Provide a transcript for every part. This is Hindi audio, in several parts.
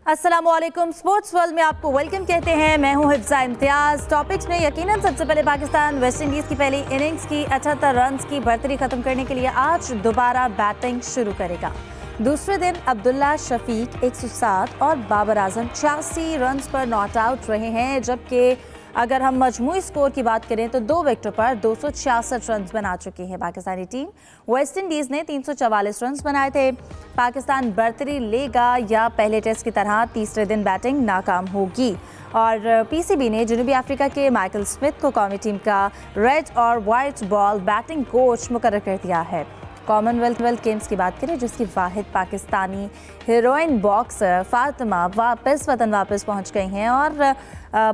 अस्सलामुअलैकुम। स्पोर्ट्स वर्ल्ड में आपको वेलकम कहते हैं। मैं हूं हिफ्जा इम्तियाज। टॉपिक्स में यकीनन सबसे पहले पाकिस्तान वेस्ट इंडीज़ की पहली इनिंग्स की 78 रन्स की बढ़तरी खत्म करने के लिए आज दोबारा बैटिंग शुरू करेगा। दूसरे दिन अब्दुल्ला शफीक 107 और बाबर आजम 86 रन्स पर नॉट आउट रहे हैं, जबकि अगर हम मजमूई स्कोर की बात करें तो 2 विकेटों पर 266 रन्स बना चुकी है पाकिस्तानी टीम। वेस्ट इंडीज़ ने 344 रन्स बनाए थे। पाकिस्तान बढ़तरी लेगा या पहले टेस्ट की तरह तीसरे दिन बैटिंग नाकाम होगी। और पीसीबी ने जनूबी अफ्रीका के माइकल स्मिथ को कौमी टीम का रेड और वाइट बॉल बैटिंग कोच मुकर्रर कर दिया है। कॉमनवेल्थ गेम्स की बात करें जिसकी वाहिद पाकिस्तानी हीरोइन बॉक्सर फातिमा वापस वतन पहुंच गई हैं और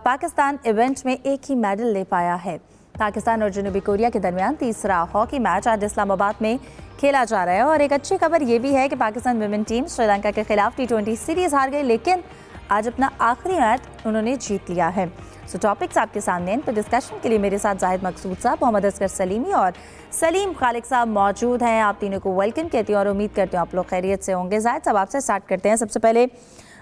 पाकिस्तान इवेंट में एक ही मेडल ले पाया है। पाकिस्तान और जनूबी कोरिया के दरमियान तीसरा हॉकी मैच आज इस्लामाबाद में खेला जा रहा है और एक अच्छी खबर ये भी है कि पाकिस्तान विमेन टीम श्रीलंका के खिलाफ T20 सीरीज हार गई, लेकिन आज अपना आखिरी मैच उन्होंने जीत लिया है। सो टॉपिक्स आपके सामने इन पर डिस्कशन के लिए मेरे साथ जाहिद मकसूद साहब, मोहम्मद असगर सलीमी और सलीम खालिक साहब मौजूद हैं। आप तीनों को वेलकम कहती हूँ और उम्मीद करती हूँ आप लोग खैरियत से होंगे। जाहिद साहब, आपसे स्टार्ट करते हैं। सबसे पहले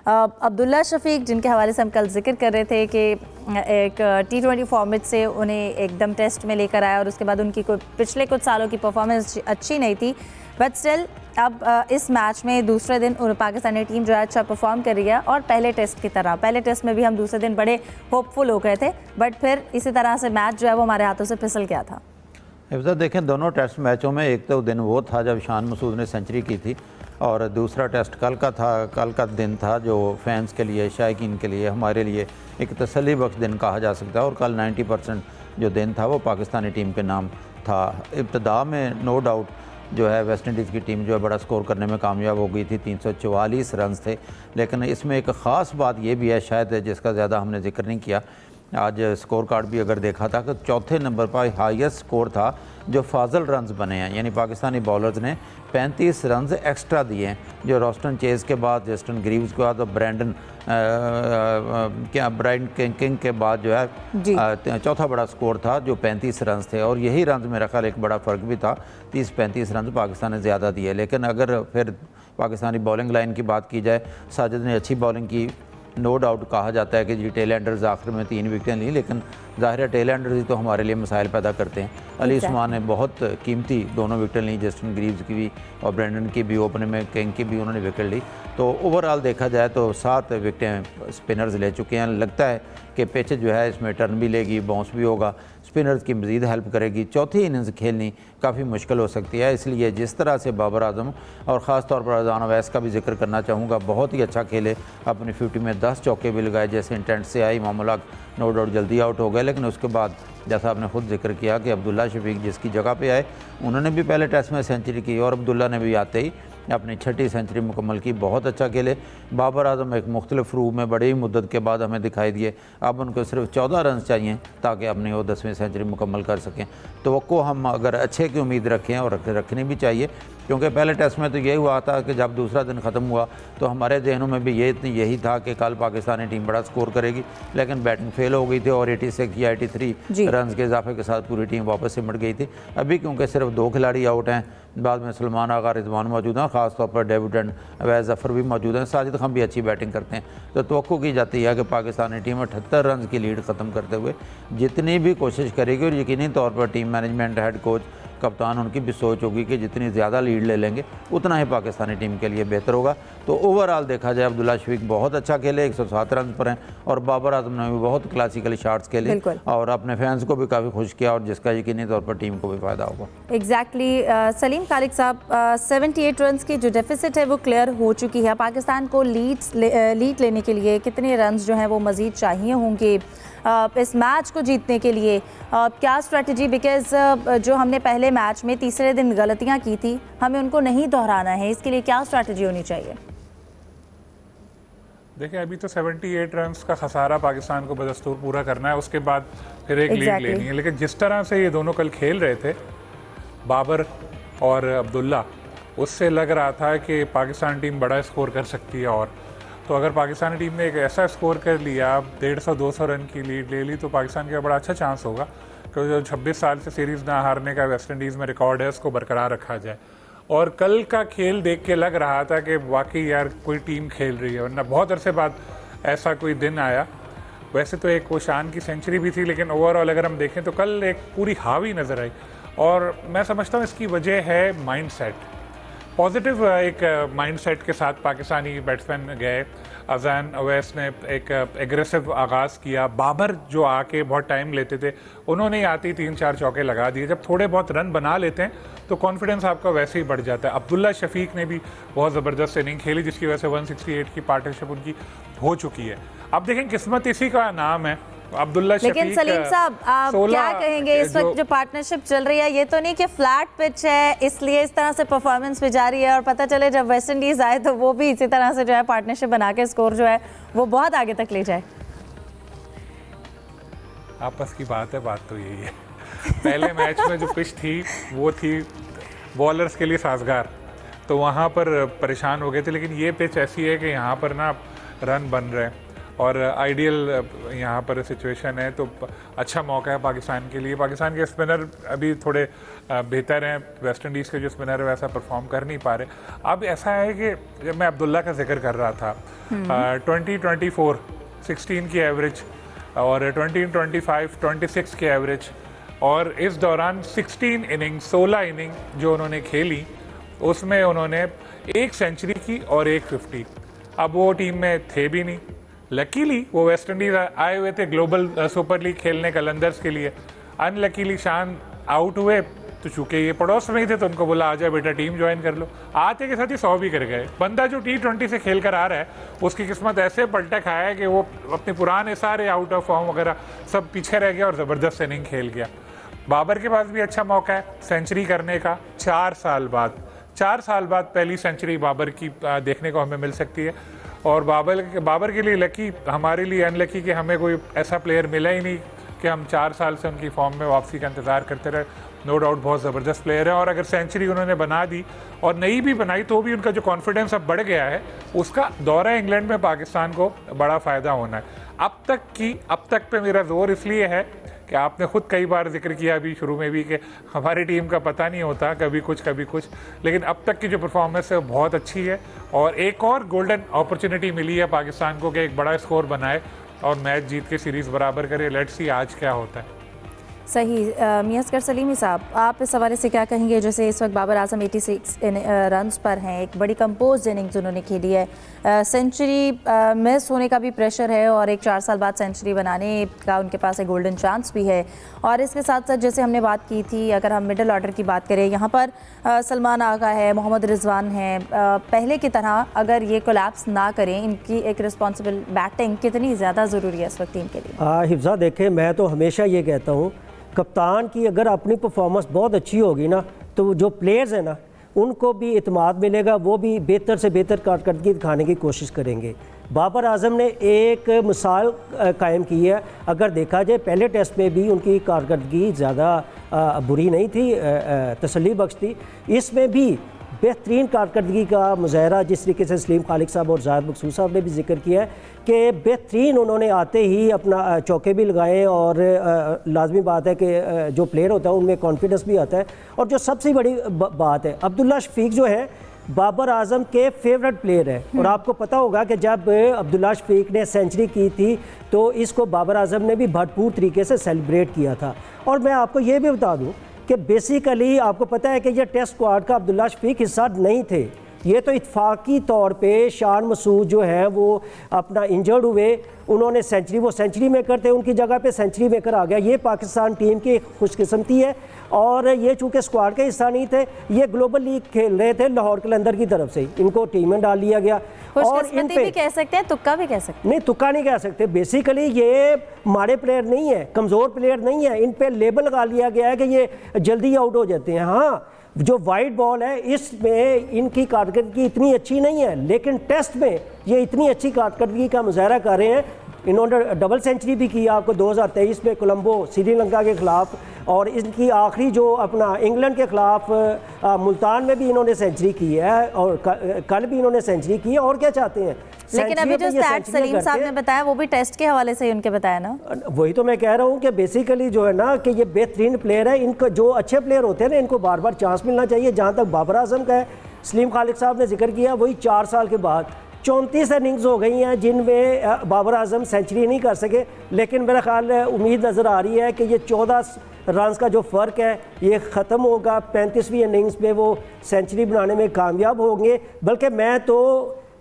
अब्दुल्ला शफीक, जिनके हवाले से हम कल जिक्र कर रहे थे कि एक T20 फॉर्मेट से उन्हें एकदम टेस्ट में लेकर आया और उसके बाद उनकी कोई पिछले कुछ सालों की परफॉर्मेंस अच्छी नहीं थी, बट स्टिल अब इस मैच में दूसरे दिन पाकिस्तानी टीम जो है अच्छा परफॉर्म कर रही है और पहले टेस्ट की तरह, पहले टेस्ट में भी हम दूसरे दिन बड़े होपफुल हो गए थे, बट फिर इसी तरह से मैच जो है वो हमारे हाथों से फिसल गया था। हिफ्जा, देखें दोनों टेस्ट मैचों में एक तो दिन वो था जब शान मसूद ने सेंचुरी की थी और दूसरा टेस्ट कल का था। कल का दिन था जो फैंस के लिए, शायकीन के लिए, हमारे लिए एक तसल्ली बख्श दिन कहा जा सकता है। और कल 90% जो दिन था वो पाकिस्तानी टीम के नाम था। इब्तदा में नो डाउट जो है वेस्ट इंडीज़ की टीम जो है बड़ा स्कोर करने में कामयाब हो गई थी, 344 रन्स थे। लेकिन इसमें एक ख़ास बात ये भी है शायद जिसका ज़्यादा हमने जिक्र नहीं किया, आज स्कोर कार्ड भी अगर देखा था कि चौथे नंबर पर हाईएस्ट स्कोर था जो फाजल रन्स बने हैं, यानी पाकिस्तानी बॉलर्स ने 35 रन्स एक्स्ट्रा दिए हैं, जो रोस्टन चेज़ के बाद, जस्टिन ग्रीव्स के बाद और ब्रायन किंग के बाद जो है चौथा बड़ा स्कोर था जो 35 रन्स थे। और यही रन्स मेरा ख्याल एक बड़ा फ़र्क भी था, 30-35 रन्स पाकिस्तान ने ज़्यादा दिए। लेकिन अगर फिर पाकिस्तानी बॉलिंग लाइन की बात की जाए, साजिद ने अच्छी बॉलिंग की, नो डाउट कहा जाता है कि जी टेल एंडर्स आखिर में 3 विकेटें ली, लेकिन ज़ाहिर है टेल एंडर्स ही तो हमारे लिए मसाइल पैदा करते हैं। अली उस्मान ने बहुत कीमती दोनों विकेट ली, जस्टिन ग्रीव्स की भी और ब्रेंडन की भी, ओपन में किंग की भी उन्होंने विकेट ली। तो ओवरऑल देखा जाए तो 7 विकेटें स्पिनर्स ले चुके हैं। लगता है कि पिच जो है इसमें टर्न भी लेगी, बाउंस भी होगा, स्पिनर्स की मज़ीद हेल्प करेगी। चौथी इनिंग्स खेलनी काफ़ी मुश्किल हो सकती है, इसलिए जिस तरह से बाबर आजम और ख़ास तौर पर अज़ान अवैस का भी जिक्र करना चाहूँगा, बहुत ही अच्छा खेले, अपनी 50 में 10 चौके भी लगाए जैसे इंटेंट से आई। मामूला नो डाउट जल्दी आउट हो गए, लेकिन उसके बाद जैसा आपने खुद जिक्र किया कि अब्दुल्ला शफीक जिसकी जगह पे आए उन्होंने भी पहले टेस्ट में सेंचुरी की और अब्दुल्ला ने भी आते ही अपनी 6ठी सेंचुरी मुकम्मल की, बहुत अच्छा खेले। बाबर आजम एक मुख्तलिफ रूप में बड़ी मुद्दत के बाद हमें दिखाई दिए, अब उनको सिर्फ 14 रन चाहिए ताकि अपनी वो 10वीं सेंचुरी मुकम्मल कर सकें। तो हम अगर अच्छे की उम्मीद रखें और रखनी भी चाहिए, क्योंकि पहले टेस्ट में तो यही हुआ था कि जब दूसरा दिन ख़त्म हुआ तो हमारे जहनों में भी यही था कि कल पाकिस्तानी टीम बड़ा स्कोर करेगी, लेकिन बैटिंग फेल हो गई थी और 86 या 83 रन के इजाफे के साथ पूरी टीम वापस सिमट गई थी। अभी क्योंकि सिर्फ 2 खिलाड़ी आउट हैं, बाद में सलमान आगा, रिजवान मौजूद हैं, ख़ास तौर पर डेविड अवैस जफ़र भी मौजूद हैं, साजिद खान भी अच्छी बैटिंग करते हैं। तो तवक्को की जाती है कि पाकिस्तानी टीम 78 रन की लीड ख़त्म करते हुए जितनी भी कोशिश करेगी, और यकीनी तौर पर टीम मैनेजमेंट, हेड कोच, कप्तान, उनकी भी सोच होगी कि जितनी ज़्यादा लीड ले लेंगे उतना ही पाकिस्तानी टीम के लिए बेहतर होगा। तो ओवरऑल देखा जाए अब्दुल्ला शफीक बहुत अच्छा खेले, 107 रन पर हैं, और बाबर आजम ने भी बहुत क्लासिकली शॉट्स खेले और अपने फैंस को भी काफ़ी खुश किया, और जिसका यकीनी तौर पर टीम को भी फ़ायदा होगा। एग्जैक्टली सलीम खालिक साहब, 78 रन की जो डेफिसिट है वो क्लियर हो चुकी है। पाकिस्तान को लीड लेने के लिए कितने रन जो हैं वो मज़ीद चाहिए होंगे इस मैच को जीतने के लिए? क्या स्ट्रेटजी, बिकॉज जो हमने पहले मैच में तीसरे दिन गलतियां की थी हमें उनको नहीं दोहराना है, इसके लिए क्या स्ट्रेटजी होनी चाहिए? देखिए, अभी तो 78 रन का खसारा पाकिस्तान को बदस्तूर पूरा करना है, उसके बाद फिर एक लीड लेनी है। लेकिन जिस तरह से ये दोनों कल खेल रहे थे, बाबर और अब्दुल्ला, उससे लग रहा था कि पाकिस्तान टीम बड़ा स्कोर कर सकती है। और तो अगर पाकिस्तानी टीम ने एक ऐसा स्कोर कर लिया, 150-200 रन की लीड ले ली, तो पाकिस्तान का बड़ा अच्छा चांस होगा कि जो 26 साल से सीरीज़ ना हारने का वेस्ट इंडीज़ में रिकॉर्ड है उसको बरकरार रखा जाए। और कल का खेल देख के लग रहा था कि वाकई यार कोई टीम खेल रही है, वरना बहुत अरसे बाद ऐसा कोई दिन आया। वैसे तो एक कोशान की सेंचुरी भी थी, लेकिन ओवरऑल अगर हम देखें तो कल एक पूरी हावी नज़र आई। और मैं समझता हूँ इसकी वजह है माइंडसेट, पॉजिटिव एक माइंडसेट के साथ पाकिस्तानी बैट्समैन गए। अजान अवैस ने एक एग्रेसिव आगाज़ किया। बाबर जो आके बहुत टाइम लेते थे, उन्होंने आते ही 3-4 चौके लगा दिए। जब थोड़े बहुत रन बना लेते हैं तो कॉन्फिडेंस आपका वैसे ही बढ़ जाता है। अब्दुल्ला शफीक ने भी बहुत ज़बरदस्त इनिंग खेली, जिसकी वजह से 168 की पार्टनरशिप उनकी हो चुकी है। अब देखें, किस्मत इसी का नाम है। अब्दुल्ला लेकिन सलीम साहब, आप क्या कहेंगे इस वक्त जो पार्टनरशिप चल रही है, ये तो नहीं कि फ्लैट पिच है इसलिए इस तरह से परफॉर्मेंस भी जा रही है, और पता चले जब वेस्ट इंडीज आए तो वो भी इसी तरह से जो है पार्टनरशिप बना के स्कोर जो है वो बहुत आगे तक ले जाए? आपस की बात है, बात तो यही है। पहले मैच में जो पिच थी वो थी बॉलर्स के लिए साजगार, तो वहाँ पर परेशान हो गए थे। लेकिन ये पिच ऐसी है कि यहाँ पर ना रन बन रहे हैं और आइडियल यहाँ पर सिचुएशन है, तो अच्छा मौका है पाकिस्तान के लिए। पाकिस्तान के स्पिनर अभी थोड़े बेहतर हैं, वेस्ट इंडीज़ के जो स्पिनर है वैसा परफॉर्म कर नहीं पा रहे। अब ऐसा है कि जब मैं अब्दुल्ला का जिक्र कर रहा था, 20-24 16 की एवरेज और 20-25 26 की एवरेज, और इस दौरान 16 इनिंग जो उन्होंने खेली उसमें उन्होंने 1 सेंचुरी की और 1 50। अब वो टीम में थे भी नहीं, लकीली वो वेस्ट इंडीज आए हुए थे ग्लोबल सुपर लीग खेलने कलंदर्स के लिए। अनलकीली शान आउट हुए, तो चूंकि ये पड़ोस में ही थे तो उनको बोला आजा बेटा टीम ज्वाइन कर लो। आते के साथ ही 100 भी कर गए। बंदा जो T20 से खेल कर आ रहा है उसकी किस्मत ऐसे पलटा खाया है कि वो अपने पुराने सारे आउट ऑफ फॉर्म वगैरह सब पीछे रह गया और ज़बरदस्त इनिंग खेल गया। बाबर के पास भी अच्छा मौका है सेंचुरी करने का। 4 साल बाद पहली सेंचुरी बाबर की देखने को हमें मिल सकती है। और बाबर के लिए लकी, हमारे लिए अनलकी कि हमें कोई ऐसा प्लेयर मिला ही नहीं कि हम 4 साल से उनकी फॉर्म में वापसी का इंतज़ार करते रहे। नो डाउट बहुत ज़बरदस्त प्लेयर है, और अगर सेंचुरी उन्होंने बना दी और नई भी बनाई तो भी उनका जो कॉन्फिडेंस अब बढ़ गया है, उसका दौरा इंग्लैंड में पाकिस्तान को बड़ा फ़ायदा होना है। अब तक पे मेरा जोर इसलिए है कि आपने खुद कई बार जिक्र किया अभी शुरू में भी कि हमारी टीम का पता नहीं होता, कभी कुछ, लेकिन अब तक की जो परफॉर्मेंस है वो बहुत अच्छी है। और एक और गोल्डन अपॉर्चुनिटी मिली है पाकिस्तान को कि एक बड़ा स्कोर बनाए और मैच जीत के सीरीज़ बराबर करे। लेट्स सी आज क्या होता है। सही। मियां असगर सलीमी साहब, आप इस हवाले से क्या कहेंगे? जैसे इस वक्त बाबर आजम 86 रन्स पर हैं, एक बड़ी कंपोज इनिंग्स उन्होंने खेली है, सेंचुरी मिस होने का भी प्रेशर है और एक 4 साल बाद सेंचुरी बनाने का उनके पास एक गोल्डन चांस भी है। और इसके साथ साथ जैसे हमने बात की थी, अगर हम मिडिल ऑर्डर की बात करें, यहाँ पर सलमान आगा है, मोहम्मद रिजवान है, पहले की तरह अगर ये कोलैप्स ना करें, इनकी एक रिस्पॉन्सिबल बैटिंग कितनी ज़्यादा ज़रूरी है इस वक्त टीम के लिए? हिफ्ज़ा, देखें मैं तो हमेशा ये कहता हूँ, कप्तान की अगर अपनी परफॉर्मेंस बहुत अच्छी होगी ना, तो जो प्लेयर्स हैं ना उनको भी इत्मीनान मिलेगा, वो भी बेहतर से बेहतर कारकर्दगी दिखाने की कोशिश करेंगे। बाबर आजम ने एक मिसाल कायम की है। अगर देखा जाए पहले टेस्ट में भी उनकी कारकर्दगी ज़्यादा बुरी नहीं थी, तसल्ली बख्श थी। इसमें भी बेहतरीन कारकर्दगी का मुजाहरा जिस तरीके से सलीम खालिक साहब और जाहिद मकसूद साहब ने भी जिक्र किया है कि बेहतरीन उन्होंने आते ही अपना चौके भी लगाए, और लाजमी बात है कि जो प्लेयर होता है उनमें कॉन्फिडेंस भी आता है। और जो सबसे बड़ी बात है, अब्दुल्ला शफीक जो है बाबर आजम के फेवरेट प्लेयर है। और आपको पता होगा कि जब अब्दुल्ला शफीक ने सेंचुरी की थी तो इसको बाबर आजम ने भी भरपूर तरीके से सेलिब्रेट किया था। और मैं आपको ये भी बता दूँ कि बेसिकली आपको पता है कि ये टेस्ट स्क्वाड का अब्दुल्ला शफीक हिस्सा नहीं थे। ये तो इत्फाकी तौर पे शान मसूद जो है वो अपना इंजर्ड हुए, उन्होंने वो सेंचुरी मेकर थे, उनकी जगह पे सेंचुरी मेकर आ गया। ये पाकिस्तान टीम की खुशकिस्मती है। और ये चूँकि स्क्वाड का हिस्सा नहीं थे, ये ग्लोबल लीग खेल रहे थे लाहौर कलंदर की तरफ से, इनको टीम में डाल लिया गया। और इन पे भी कह सकते हैं, तुक्का भी कह सकते हैं। नहीं, तुक्का नहीं कह सकते। बेसिकली ये माड़े प्लेयर नहीं है, कमज़ोर प्लेयर नहीं है, इन पे लेबल लगा लिया गया है कि ये जल्दी आउट हो जाते हैं। हाँ, जो वाइट बॉल है इसमें इनकी कारकर्दगी इतनी अच्छी नहीं है, लेकिन टेस्ट में ये इतनी अच्छी कारकर्दगी का मुजाहरा कर रहे हैं। इन्होंने डबल सेंचुरी भी किया आपको 2023 में कोलंबो श्रीलंका के ख़िलाफ़, और इनकी आखिरी जो अपना इंग्लैंड के ख़िलाफ़ मुल्तान में भी इन्होंने सेंचुरी की है, और कल भी इन्होंने सेंचुरी की है। और क्या चाहते हैं? लेकिन अभी जो स्टैट सलीम साहब ने बताया वो भी टेस्ट के हवाले से ही उनके बताया ना। वही तो मैं कह रहा हूँ कि बेसिकली जो है ना कि ये बेहतरीन प्लेयर है, इनको जो अच्छे प्लेयर होते हैं ना इनको बार बार चांस मिलना चाहिए। जहाँ तक बाबर आजम का है, सलीम खालिद साहब ने जिक्र किया, वही 4 साल के बाद 34 इनिंग्स हो गई हैं जिनमें बाबर आजम सेंचुरी नहीं कर सके, लेकिन मेरा ख्याल उम्मीद नज़र आ रही है कि ये 14 रन का जो फ़र्क है ये ख़त्म होगा। 35वीं इनिंग्स में वो सेंचुरी बनाने में कामयाब होंगे। बल्कि मैं तो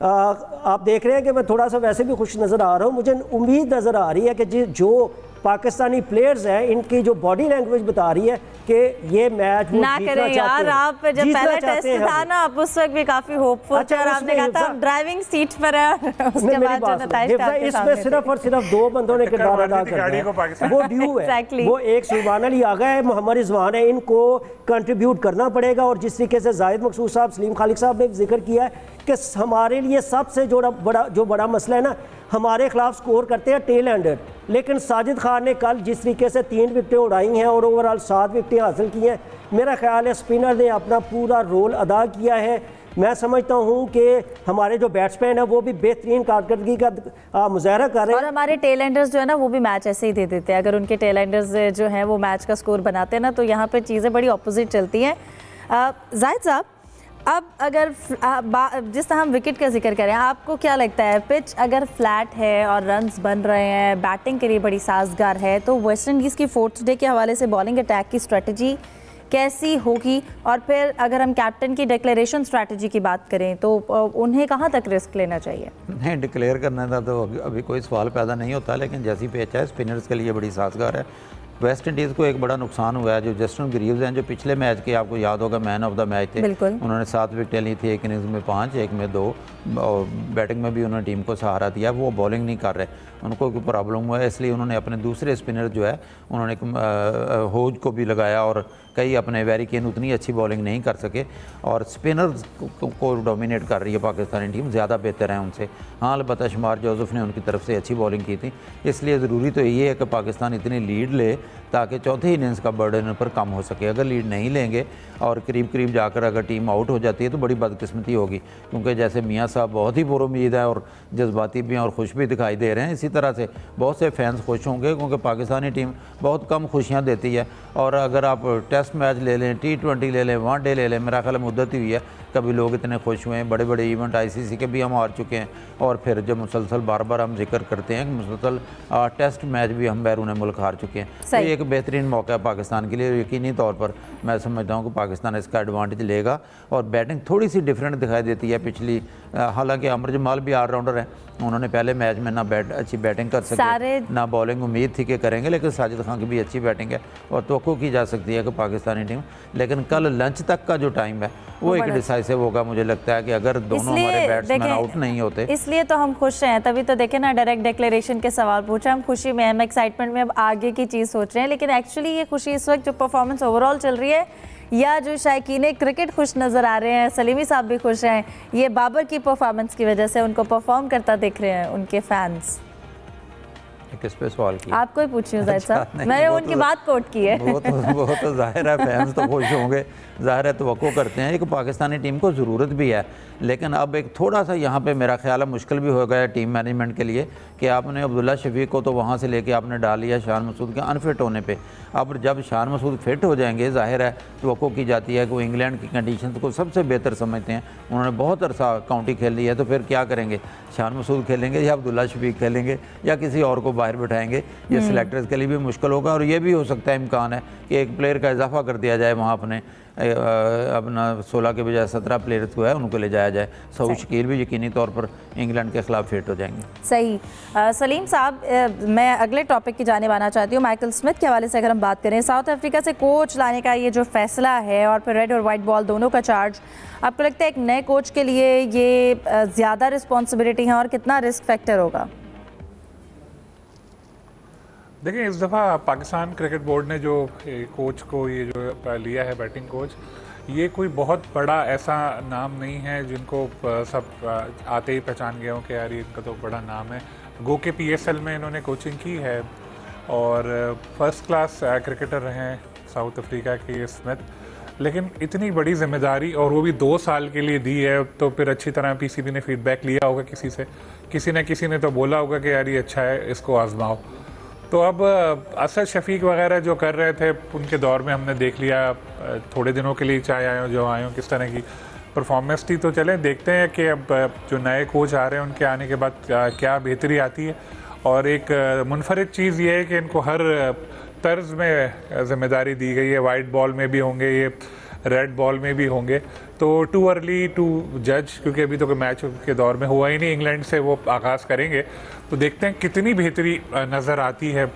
आप देख रहे हैं कि मैं थोड़ा सा वैसे भी खुश नज़र आ रहा हूँ। मुझे उम्मीद नज़र आ रही है कि जो पाकिस्तानी प्लेयर्स हैं इनकी जो बॉडी लैंग्वेज बता रही है कि ये मैच ना करें यार। आप जब पहला टेस्ट था ना आप उस वक्त भी काफी होपफुल थे और आपने कहा था ड्राइविंग सीट पर है। उसके बाद जो नतीजा इसमें सिर्फ और सिर्फ 2 बंदों ने किरदार अदा करना है, वो ड्यू है। वो एक सुभान अली आगा है, मोहम्मद रिजवान है, इनको कंट्रीब्यूट करना पड़ेगा। और जिस तरीके से जाहिद मकसूद साहब, सलीम खालिद साहब ने जिक्र किया है कि हमारे लिए सबसे जो बड़ा मसला है ना, हमारे खिलाफ स्कोर करते हैं टेल एंडर। लेकिन साजिद खान ने कल जिस तरीके से 3 विकेटें उड़ाई हैं और ओवरऑल 7 विकेटें हासिल की हैं, मेरा ख्याल है स्पिनर ने अपना पूरा रोल अदा किया है। मैं समझता हूं कि हमारे जो बैट्समैन है वो भी बेहतरीन कारकर्दगी का मुजाहरा कर रहे हैं। और हमारे टेल एंडर्स जो है ना वो भी मैच ऐसे ही दे देते हैं। अगर उनके टेल एंडर्स जो हैं वो मैच का स्कोर बनाते हैं ना तो यहाँ पर चीज़ें बड़ी अपोजिट चलती हैं। जाहिद साहब, अब अगर जिस तरह हम विकेट का जिक्र करें, आपको क्या लगता है पिच अगर फ्लैट है और रन्स बन रहे हैं, बैटिंग के लिए बड़ी साजगार है, तो वेस्ट इंडीज़ की 4th डे के हवाले से बॉलिंग अटैक की स्ट्रेटजी कैसी होगी? और फिर अगर हम कैप्टन की डिक्लेरेशन स्ट्रेटजी की बात करें तो उन्हें कहाँ तक रिस्क लेना चाहिए? नहीं, डिक्लेयर करने का तो अभी कोई सवाल पैदा नहीं होता, लेकिन जैसी पिच है स्पिनर्स के लिए बड़ी साजगार है। वेस्ट इंडीज़ को एक बड़ा नुकसान हुआ है। जो जस्टिन ग्रीव्स हैं जो पिछले मैच के आपको याद होगा मैन ऑफ द मैच थे, उन्होंने 7 विकेटें ली थी, एक इनिंग्स में 5, एक में 2, और बैटिंग में भी उन्होंने टीम को सहारा दिया। वो बॉलिंग नहीं कर रहे, उनको कोई प्रॉब्लम हुआ है, इसलिए उन्होंने अपने दूसरे स्पिनर जो है उन्होंने होज को भी लगाया और कई अपने वैरिकेन उतनी अच्छी बॉलिंग नहीं कर सके। और स्पिनर्स को डोमिनेट कर रही है पाकिस्तानी टीम, ज़्यादा बेहतर है उनसे। हाँ, अलबत्ता शुमार जोसेफ ने उनकी तरफ से अच्छी बॉलिंग की थी, इसलिए ज़रूरी तो ये है कि पाकिस्तान इतनी लीड ले ताकि चौथी इनिंग्स का बर्डन पर कम हो सके। अगर लीड नहीं लेंगे और करीब जाकर अगर टीम आउट हो जाती है तो बड़ी बदकिस्मती होगी, क्योंकि जैसे मियाँ साहब बहुत ही पुरुम्मीद है और जज्बाती भी और खुश भी दिखाई दे रहे हैं, इसी तरह से बहुत से फैंस खुश होंगे, क्योंकि पाकिस्तानी टीम बहुत कम खुशियाँ देती है। और अगर आप टेस्ट मैच ले लें, T20 ले लें, 1 डे ले लें, मेरा ख्याल मुद्दत ही हुई है कभी लोग इतने खुश हुए हैं। बड़े बड़े इवेंट ICC के भी हम हार चुके हैं, और फिर जब मुसलसल बार बार हम जिक्र करते हैं कि मुसलसल टेस्ट मैच भी हम बैरून मुल्क हार चुके हैं। तो ये एक बेहतरीन मौका है पाकिस्तान के लिए। यकीनी तौर पर मैं समझता हूँ कि पाकिस्तान इसका एडवांटेज लेगा। और बैटिंग थोड़ी सी डिफरेंट दिखाई देती है पिछली, हालांकि अमर जमाल भी ऑलराउंडर है, उन्होंने पहले मैच में ना अच्छी बैटिंग कर सके ना बॉलिंग उम्मीद थी कि करेंगे, लेकिन साजिद खान की भी अच्छी बैटिंग है और तवक्को की जा सकती है कि पाकिस्तानी टीम। लेकिन कल लंच तक का जो टाइम है वो एक डिसाइसिव होगा। मुझे लगता है कि अगर दोनों हमारे बैट्समैन आउट नहीं होते, इसलिए तो हम खुश हैं। तभी तो देखें ना, डायरेक्ट डिक्लेरेशन के सवाल पूछा, हम खुशी में, हम एक्साइटमेंट में अब आगे की चीज़ सोच रहे हैं। लेकिन एक्चुअली ये खुशी इस वक्त जो परफॉर्मेंस ओवरऑल चल रही है, या जो शायकीन क्रिकेट खुश नज़र आ रहे हैं, सलीमी साहब भी खुश हैं, ये बाबर की परफॉर्मेंस की वजह से उनको परफॉर्म करता दिख रहे हैं उनके फैंस। किस पे सवाल किया? आपको ही पूछी हूँ जाहिद साहब, मैंने उनकी बात कोट की है। वो तो जाहिर है फैंस तो खुश होंगे, ज़ाहिर है तवक्को करते हैं। एक पाकिस्तानी टीम को ज़रूरत भी है, लेकिन अब एक थोड़ा सा यहाँ पे मेरा ख्याल है मुश्किल भी हो गया है टीम मैनेजमेंट के लिए कि आपने अब्दुल्ला शफीक को तो वहाँ से लेके आपने डाल लिया शान मसूद के अनफिट होने पे। अब जब शान मसूद फिट हो जाएंगे, ज़ाहिर है तवक्को की जाती है कि वो इंग्लैंड की कंडीशन को सबसे बेहतर समझते हैं, उन्होंने बहुत अरसा काउंटी खेल ली है, तो फिर क्या करेंगे? शान मसूद खेलेंगे या अब्दुल्ला शफीक खेलेंगे या किसी और को बाहर बिठाएंगे? ये सिलेक्टर्स के लिए भी मुश्किल होगा। और ये भी हो सकता है, इम्कान है कि एक प्लेयर का इजाफा कर दिया जाए वहाँ अपना 16 के बजाय 17 प्लेयर्स को है उनको ले जाया जाए। सऊद शकील भी यकीनी तौर पर इंग्लैंड के खिलाफ फिट हो जाएंगे। सही। सलीम साहब, मैं अगले टॉपिक की जाने आना चाहती हूँ। माइकल स्मिथ के हवाले से अगर हम बात करें, साउथ अफ्रीका से कोच लाने का ये जो फैसला है और फिर रेड और वाइट बॉल दोनों का चार्ज, आपको लगता है एक नए कोच के लिए ये ज़्यादा रिस्पॉन्सिबिलिटी है और कितना रिस्क फैक्टर होगा? देखिए, इस दफ़ा पाकिस्तान क्रिकेट बोर्ड ने जो कोच को ये जो लिया है बैटिंग कोच, ये कोई बहुत बड़ा ऐसा नाम नहीं है जिनको सब आते ही पहचान गए हो कि यार इनका तो बड़ा नाम है। गो के PSL में इन्होंने कोचिंग की है और फर्स्ट क्लास क्रिकेटर रहे हैं साउथ अफ्रीका के स्मिथ। लेकिन इतनी बड़ी जिम्मेदारी और वो भी 2 साल के लिए दी है, तो फिर अच्छी तरह पीसीबी ने फीडबैक लिया होगा किसी से, किसी ने तो बोला होगा कि यार ये अच्छा है, इसको आजमाओ। तो अब असद शफीक वगैरह जो कर रहे थे उनके दौर में हमने देख लिया, थोड़े दिनों के लिए चाहे आए हो जो आए हो, किस तरह की परफॉर्मेंस थी। तो चलें देखते हैं कि अब जो नए कोच आ रहे हैं उनके आने के बाद क्या बेहतरी आती है। और एक मुनफरिद चीज़ ये है कि इनको हर तर्ज में जिम्मेदारी दी गई है, वाइट बॉल में भी होंगे, ये रेड बॉल में भी होंगे। तो टू अर्ली टू जज, क्योंकि अभी तो कोई मैच के दौर में हुआ ही नहीं, इंग्लैंड से वो आगाज़ करेंगे। तो देखते हैं कितनी बेहतरी नज़र आती है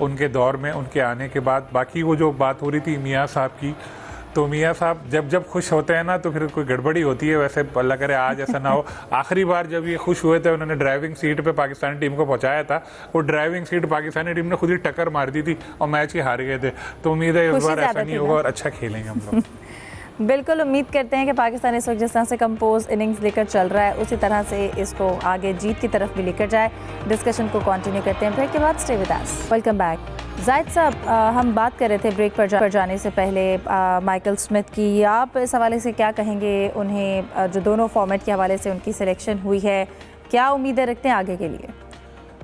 उनके दौर में, उनके आने के बाद। बाकी वो जो बात हो रही थी मियाँ साहब की, तो मियाँ साहब जब खुश होते हैं ना तो फिर कोई गड़बड़ी होती है। वैसे अल्लाह करे आज ऐसा ना हो। आखिरी बार जब ये खुश हुए थे, उन्होंने ड्राइविंग सीट पे पाकिस्तानी टीम को पहुंचाया था, वो ड्राइविंग सीट पाकिस्तानी टीम ने खुद ही टक्कर मार दी थी और मैच ही हार गए थे। तो उम्मीद है इस बार ऐसा नहीं होगा और अच्छा खेलेंगे हम लोग। बिल्कुल उम्मीद करते हैं कि पाकिस्तान इस वक्त जिस तरह से कंपोज इनिंग्स लेकर चल रहा है उसी तरह से इसको आगे जीत की तरफ भी लेकर जाए। डिस्कशन को कंटिन्यू करते हैं ब्रेक के बाद। Stay with us. Welcome back. Zahid साहब, हम बात कर रहे थे ब्रेक पर जाने से पहले माइकल स्मिथ की। आप इस हवाले से क्या कहेंगे? उन्हें जो दोनों फॉर्मेट के हवाले से उनकी सिलेक्शन हुई है, क्या उम्मीदें रखते हैं आगे के लिए?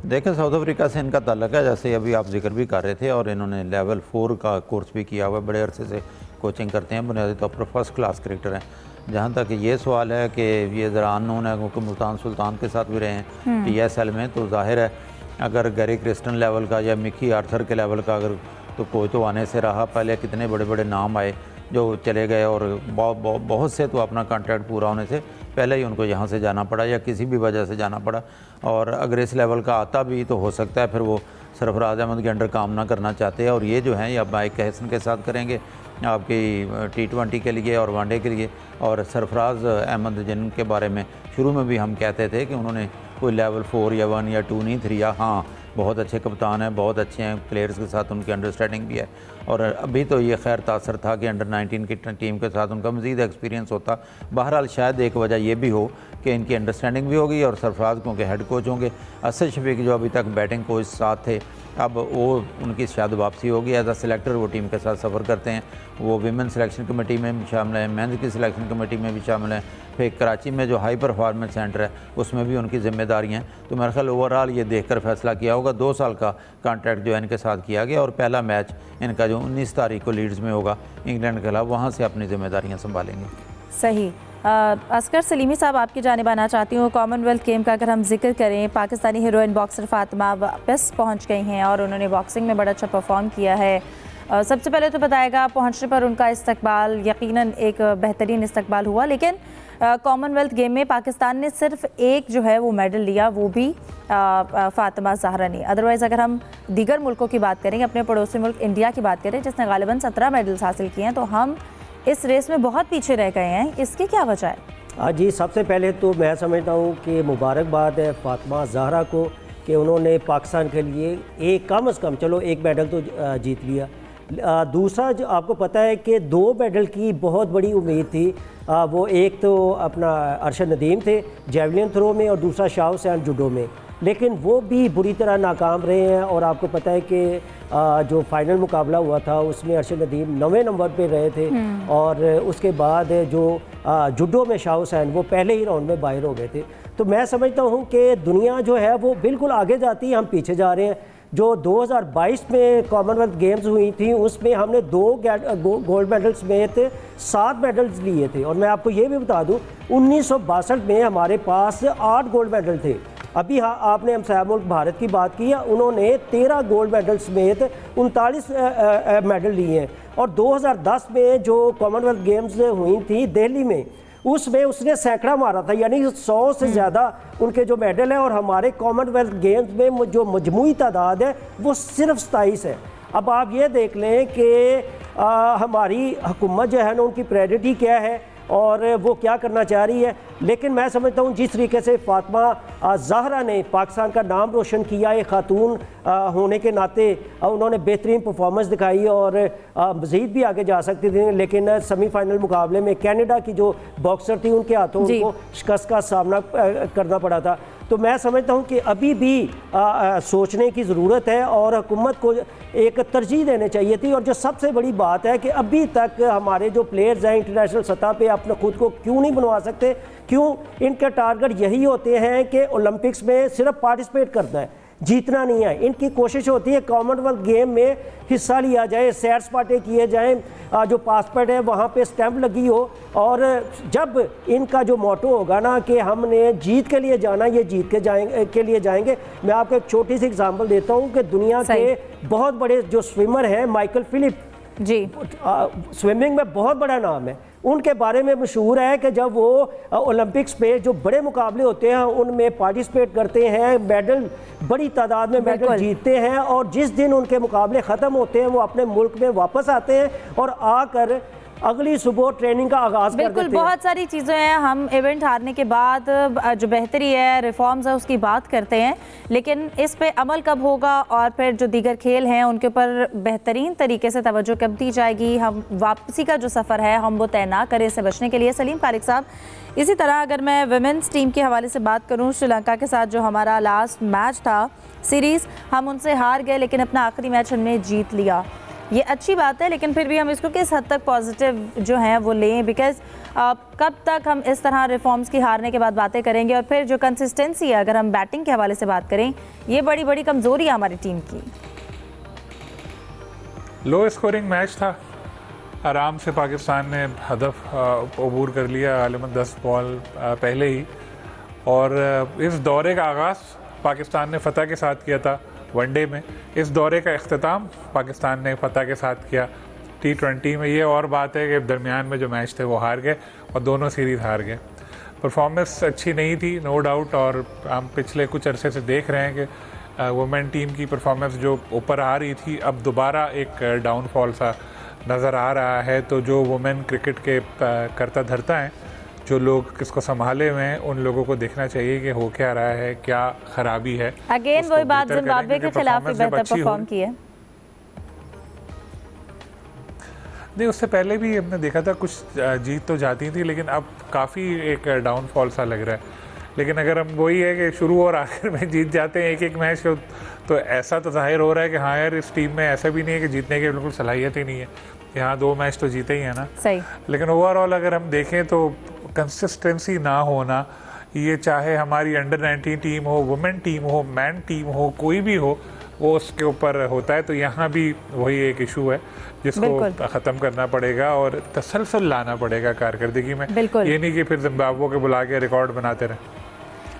देखें, साउथ अफ्रीका से इनका ताल्लुक है, जैसे अभी आप जिक्र भी कर रहे थे, और इन्होंने लेवल 4 का कोर्स भी किया हुआ है, बड़े अरसे से कोचिंग करते हैं, बुनियादी तौर पर फर्स्ट क्लास क्रिकेटर हैं। जहाँ तक ये सवाल है कि ये ज़रा अननोन है, क्योंकि मुल्तान सुल्तान के साथ भी रहे हैं PSL में, तो जाहिर है अगर गैरी क्रिस्टन लेवल का या मिकी आर्थर के लेवल का अगर तो कोच तो आने से रहा। पहले कितने बड़े बड़े नाम आए जो चले गए, और बहुत से तो अपना कॉन्ट्रैक्ट पूरा होने से पहले ही उनको यहाँ से जाना पड़ा या किसी भी वजह से जाना पड़ा। और अगर इस लेवल का आता भी तो हो सकता है फिर वो सरफराज अहमद के अंडर काम ना करना चाहते हैं। और ये जो हैं या माइक हैसन के साथ करेंगे आपकी T20 के लिए और वनडे के लिए। और सरफराज अहमद जिनके बारे में शुरू में भी हम कहते थे कि उन्होंने कोई लेवल 4 या 1 या 2 नहीं 3 या, हाँ बहुत अच्छे कप्तान हैं, बहुत अच्छे हैं, प्लेयर्स के साथ उनकी अंडरस्टैंडिंग भी है। और अभी तो ये खैर तासर था कि अंडर 19 की टीम के साथ उनका मज़ीद एक्सपीरियंस होता। बहरहाल शायद एक वजह ये भी हो कि इनकी अंडरस्टैंडिंग भी होगी और सरफराज क्योंकि हेड कोच होंगे। असद शफीक जो अभी तक बैटिंग कोच साथ थे, अब वो उनकी शायद वापसी होगी। एज अ सिलेक्टर वो टीम के साथ सफ़र करते हैं, वो विमेन सिलेक्शन कमेटी में भी शामिल हैं, मेंस की सिलेक्शन कमेटी में भी शामिल हैं, फिर कराची में जो हाई परफॉर्मेंस सेंटर है उसमें भी उनकी जिम्मेदारियाँ हैं। तो मेरे ख्याल ओवरऑल ये देखकर फैसला किया होगा। 2 साल का कॉन्ट्रैक्ट जो है इनके साथ किया गया और पहला मैच इनका जो 19 तारीख को लीड्स में होगा इंग्लैंड के खिलाफ, वहाँ से अपनी जिम्मेदारियाँ संभालेंगे। सही। असगर सलीमी साहब, आपकी जानिब आना चाहती हूँ। कॉमनवेल्थ गेम का अगर हम जिक्र करें, पाकिस्तानी हीरोइन बॉक्सर फातिमा वापस पहुँच गई हैं और उन्होंने बॉक्सिंग में बड़ा अच्छा परफॉर्म किया है। सबसे पहले तो बताएगा पहुँचने पर उनका इस्तकबाल यकीनन एक बेहतरीन इस्तकबाल हुआ, लेकिन कॉमनवेल्थ गेम में पाकिस्तान ने सिर्फ एक जो है वो मेडल लिया, वो भी फातिमा ज़हरा ने। अदरवाइज़ अगर हम दीगर मुल्कों की बात करें, अपने पड़ोसी मुल्क इंडिया की बात करें जिसने गालिबन 17 मेडल्स हासिल किए हैं, तो हम इस रेस में बहुत पीछे रह गए हैं। इसकी क्या वजह है? हाँ जी, सबसे पहले तो मैं समझता हूँ कि मुबारकबाद है फातिमा ज़हरा को कि उन्होंने पाकिस्तान के लिए एक कम से कम चलो एक मेडल तो जीत लिया। दूसरा जो आपको पता है कि 2 मेडल की बहुत बड़ी उम्मीद थी। वो एक तो अपना अरशद नदीम थे जेवलिन थ्रो में और दूसरा शाह हुसैन जूडो में, लेकिन वो भी बुरी तरह नाकाम रहे हैं। और आपको पता है कि जो फाइनल मुकाबला हुआ था उसमें अरशद नदीम 9वें नंबर पे रहे थे और उसके बाद जो जूडो में शाह हुसैन वो पहले ही राउंड में बाहर हो गए थे। तो मैं समझता हूँ कि दुनिया जो है वो बिल्कुल आगे जाती है, हम पीछे जा रहे हैं। जो 2022 में कॉमनवेल्थ गेम्स हुई थी उसमें हमने 2 गोल्ड मेडल समेत 7 मेडल्स लिए थे। और मैं आपको ये भी बता दूं 1962 में हमारे पास 8 गोल्ड मेडल थे। अभी हाँ, आपने हमसाया मुल्क भारत की बात की है, उन्होंने 13 गोल्ड मेडल समेत 39 मेडल लिए हैं। और 2010 में जो कॉमनवेल्थ गेम्स हुई थी दिल्ली में, उसमें उसने सैकड़ा मारा था, यानी 100 से ज़्यादा उनके जो मेडल हैं। और हमारे कॉमनवेल्थ गेम्स में जो मजमूई तादाद है वो सिर्फ 27 है। अब आप ये देख लें कि हमारी हुकूमत जो है ना, उनकी प्रायोरिटी क्या है और वो क्या करना चाह रही है। लेकिन मैं समझता हूँ जिस तरीके से फातिमा ज़हरा ने पाकिस्तान का नाम रोशन किया, एक खातून होने के नाते उन्होंने बेहतरीन परफॉर्मेंस दिखाई और मज़ीद भी आगे जा सकती थी। लेकिन सेमीफाइनल मुकाबले में कनाडा की जो बॉक्सर थी उनके हाथों उनको शिकस्त का सामना करना पड़ा था। तो मैं समझता हूँ कि अभी भी सोचने की ज़रूरत है और हुकूमत को एक तरजीह देनी चाहिए थी। और जो सबसे बड़ी बात है कि अभी तक हमारे जो प्लेयर्स हैं इंटरनेशनल सतह पे अपने खुद को क्यों नहीं बनवा सकते, क्यों इनके टारगेट यही होते हैं कि ओलंपिक्स में सिर्फ पार्टिसिपेट करना है, जीतना नहीं है। इनकी कोशिश होती है कॉमनवेल्थ गेम में हिस्सा लिया जाए, सैर सपाटे किए जाएं, जो पासपोर्ट है वहाँ पे स्टैंप लगी हो। और जब इनका जो मोटो होगा ना कि हमने जीत के लिए जाना, ये जीत के लिए जाएंगे। मैं आपको एक छोटी सी एग्जांपल देता हूँ कि दुनिया के बहुत बड़े जो स्विमर हैं, माइकल फिलिप जी, स्विमिंग में बहुत बड़ा नाम है, उनके बारे में मशहूर है कि जब वो ओलंपिक्स पे जो बड़े मुकाबले होते हैं उनमें पार्टिसिपेट करते हैं, मेडल बड़ी तादाद में मेडल जीतते हैं, और जिस दिन उनके मुकाबले ख़त्म होते हैं वो अपने मुल्क में वापस आते हैं और आकर अगली सुबह ट्रेनिंग का आगाज़ कर देते हैं। बहुत सारी चीज़ें हैं, हम इवेंट हारने के बाद जो बेहतरी है, रिफॉर्म्स है, उसकी बात करते हैं, लेकिन इस पे अमल कब होगा और फिर जो दीगर खेल हैं उनके ऊपर बेहतरीन तरीके से तवज्जो कब दी जाएगी, हम वापसी का जो सफ़र है हम वो तय ना करें इससे बचने के लिए। सलीम फारिक साहब, इसी तरह अगर मैं विमेंस टीम के हवाले से बात करूँ, श्रीलंका के साथ जो हमारा लास्ट मैच था सीरीज़, हम उनसे हार गए लेकिन अपना आखिरी मैच हमने जीत लिया। ये अच्छी बात है, लेकिन फिर भी हम इसको किस हद तक पॉजिटिव जो हैं वो लें, बिकॉज कब तक हम इस तरह रिफॉर्म्स की हारने के बाद बातें करेंगे। और फिर जो कंसिस्टेंसी है, अगर हम बैटिंग के हवाले से बात करें, ये बड़ी बड़ी कमज़ोरी है हमारी टीम की। लो स्कोरिंग मैच था, आराम से पाकिस्तान ने हदफ अबूर कर लिया गालिबन 10 बॉल पहले ही। और इस दौरे का आगाज़ पाकिस्तान ने फ़तह के साथ किया था वनडे में, इस दौरे का इख्तिताम पाकिस्तान ने फ़तह के साथ किया T20 में। ये और बात है कि दरमियान में जो मैच थे वो हार गए और दोनों सीरीज़ हार गए। परफॉर्मेंस अच्छी नहीं थी, नो डाउट, और हम पिछले कुछ अरसे से देख रहे हैं कि वुमेन टीम की परफॉर्मेंस जो ऊपर आ रही थी अब दोबारा एक डाउनफॉल सा नज़र आ रहा है। तो जो वुमेन क्रिकेट के करता धरता हैं, जो लोग किसको संभाले हुए हैं, उन लोगों को देखना चाहिए कि हो क्या रहा है, क्या खराबी है। अगेन वही बात, जिम्बाब्वे के खिलाफ भी बेहतर परफॉर्म की है। नहीं, उससे पहले भी हमने देखा था कुछ जीत तो जाती थी, लेकिन अब काफ़ी एक डाउनफॉल सा लग रहा है। लेकिन अगर हम वही है कि शुरू और आखिर में जीत जाते हैं एक एक मैच, तो ऐसा तो जाहिर हो रहा है कि हाँ यार, इस टीम में ऐसा भी नहीं है कि जीतने की बिल्कुल सलाहियत ही नहीं है। यहाँ 2 मैच तो जीते ही है ना, सही। लेकिन ओवरऑल अगर हम देखें तो कंसिस्टेंसी ना होना, ये चाहे हमारी अंडर 19 टीम हो, वुमेन टीम हो, मैन टीम हो, कोई भी हो, वो उसके ऊपर होता है। तो यहाँ भी वही एक इशू है जिसको ख़त्म करना पड़ेगा और तसलसल लाना पड़ेगा कारकर्दगी में। ये नहीं कि फिर जिम्बाब्वे के बुला के रिकॉर्ड बनाते रहें।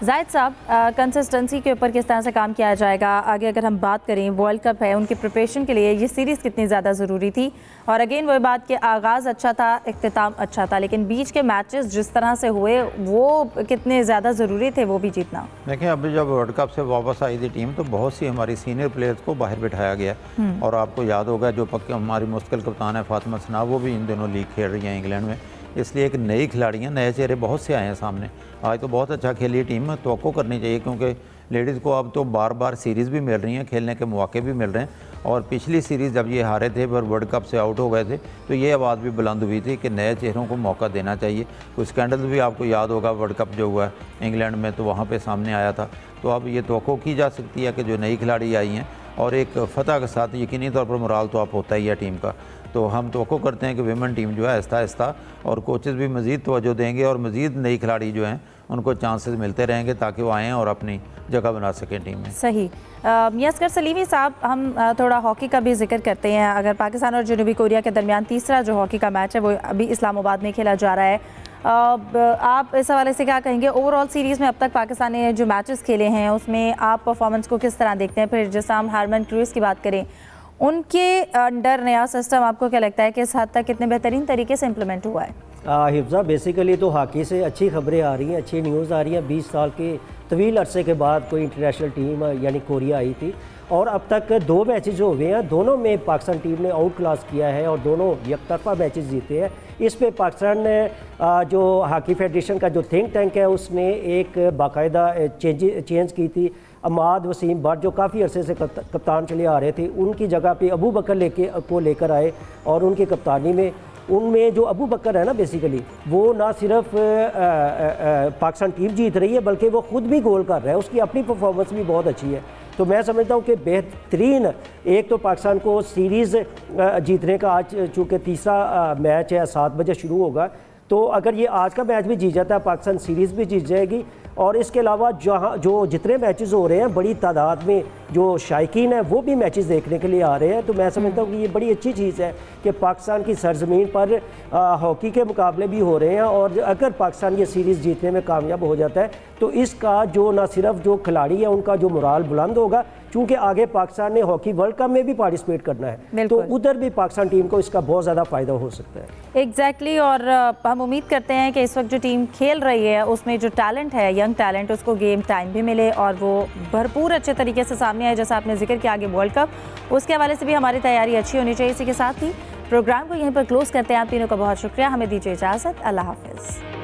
जाहिद साहब, कंसिस्टेंसी के ऊपर किस तरह से काम किया जाएगा आगे? अगर हम बात करें, वर्ल्ड कप है, उनकी प्रिपरेशन के लिए ये सीरीज़ कितनी ज़्यादा ज़रूरी थी? और अगेन वही बात कि आगाज़ अच्छा था, इख्तिताम अच्छा था, लेकिन बीच के मैचेस जिस तरह से हुए वो कितने ज़्यादा ज़रूरी थे वो भी जीतना? देखिए, अभी जब वर्ल्ड कप से वापस आई थी टीम तो बहुत सी हमारी सीनियर प्लेयर्स को बाहर बिठाया गया। और आपको याद होगा जो पक्के हमारी मुस्तकिल कप्तान है फातिमा सना, वो भी इन दिनों लीग खेल रही हैं इंग्लैंड में। इसलिए एक नई खिलाड़ी हैं, नए चेहरे बहुत से आए हैं सामने। आज तो बहुत अच्छा खेली टीम में, तवक्को करनी चाहिए, क्योंकि लेडीज़ को अब तो बार बार सीरीज़ भी मिल रही हैं, खेलने के मौके भी मिल रहे हैं। और पिछली सीरीज़ जब ये हारे थे पर वर्ल्ड कप से आउट हो गए थे, तो ये आवाज़ भी बुलंद हुई थी कि नए चेहरों को मौका देना चाहिए। कुछ स्कैंडल भी आपको याद होगा, वर्ल्ड कप जो हुआ इंग्लैंड में तो वहाँ पर सामने आया था। तो अब ये तवक्को की जा सकती है कि जो नई खिलाड़ी आई हैं और एक फ़तह के साथ यकीनी तौर पर मोराल तो आप होता ही है टीम का। तो हम तवक्को करते हैं कि विमेन टीम जो है आहिस्ता आहिस्ता, और कोचेज़ भी मज़ीद तवज्जो देंगे और मज़ीद नई खिलाड़ी जो हैं उनको चांसेस मिलते रहेंगे ताकि वो आएँ और अपनी जगह बना सकें टीम में। सही। असगर सलीमी साहब, हम थोड़ा हॉकी का भी जिक्र करते हैं। अगर पाकिस्तान और जनूबी कोरिया के दरमियान तीसरा जो हॉकी का मैच है वो अभी इस्लामाबाद में खेला जा रहा है, आप इस हवाले से क्या कहेंगे? ओवरऑल सीरीज़ में अब तक पाकिस्तान ने जो मैचेस खेले हैं उसमें आप परफॉर्मेंस को किस तरह देखते हैं? फिर जैसा हम हरमनप्रीत की बात करें, उनके अंडर नया सिस्टम आपको क्या लगता है कि इस हद तक कितने बेहतरीन तरीके से इम्प्लीमेंट हुआ है? हिफ्ज़ा, बेसिकली तो हॉकी से अच्छी खबरें आ रही हैं, अच्छी न्यूज़ आ रही हैं। 20 साल के तवील अरसे के बाद कोई इंटरनेशनल टीम यानी कोरिया आई थी और अब तक 2 मैचेस जो हुए हैं दोनों में पाकिस्तान टीम ने आउट क्लास किया है और दोनों एकतरफा मैचेस जीते हैं। इस पे पाकिस्तान ने जो हॉकी फेडरेशन का जो थिंक टैंक है उसने एक बाकायदा चेंज की थी। अमाद वसीम भट्ट जो काफ़ी अरसे से कप्तान चले आ रहे थे, उनकी जगह पे अबू बकर लेकर आए और उनकी कप्तानी में उनमें जो अबू बकर है ना बेसिकली, वो ना सिर्फ पाकिस्तान टीम जीत रही है बल्कि वो खुद भी गोल कर रहा है, उसकी अपनी परफॉर्मेंस भी बहुत अच्छी है। तो मैं समझता हूँ कि बेहतरीन, एक तो पाकिस्तान को सीरीज़ जीतने का आज चूँकि तीसरा मैच है 7 बजे शुरू होगा, तो अगर ये आज का मैच भी जीत जाता है पाकिस्तान सीरीज़ भी जीत जाएगी। और इसके अलावा जहाँ जो जितने मैचेस हो रहे हैं बड़ी तादाद में जो शायकीन है वो भी मैचेस देखने के लिए आ रहे हैं। तो मैं समझता हूँ कि ये बड़ी अच्छी चीज़ है कि पाकिस्तान की सरजमीन पर हॉकी के मुकाबले भी हो रहे हैं, और अगर पाकिस्तान ये सीरीज़ जीतने में कामयाब हो जाता है तो इसका जो ना सिर्फ जो खिलाड़ी है उनका जो मोराल बुलंद होगा, क्योंकि आगे पाकिस्तान ने हॉकी वर्ल्ड कप में भी पार्टिसिपेट करना है, तो उधर भी पाकिस्तान टीम को इसका बहुत ज़्यादा फ़ायदा हो सकता है। एग्जैक्टली और हम उम्मीद करते हैं कि इस वक्त जो टीम खेल रही है उसमें जो टैलेंट है, यंग टैलेंट, उसको गेम टाइम भी मिले और वो भरपूर अच्छे तरीके से सामने आए, जैसा आपने जिक्र किया आगे वर्ल्ड कप, उसके हवाले से भी हमारी तैयारी अच्छी होनी चाहिए। इसी के साथ ही प्रोग्राम को यहीं पर क्लोज करते हैं। आप तीनों का बहुत शुक्रिया, हमें दीजिए इजाज़त, अल्लाह हाफिज़।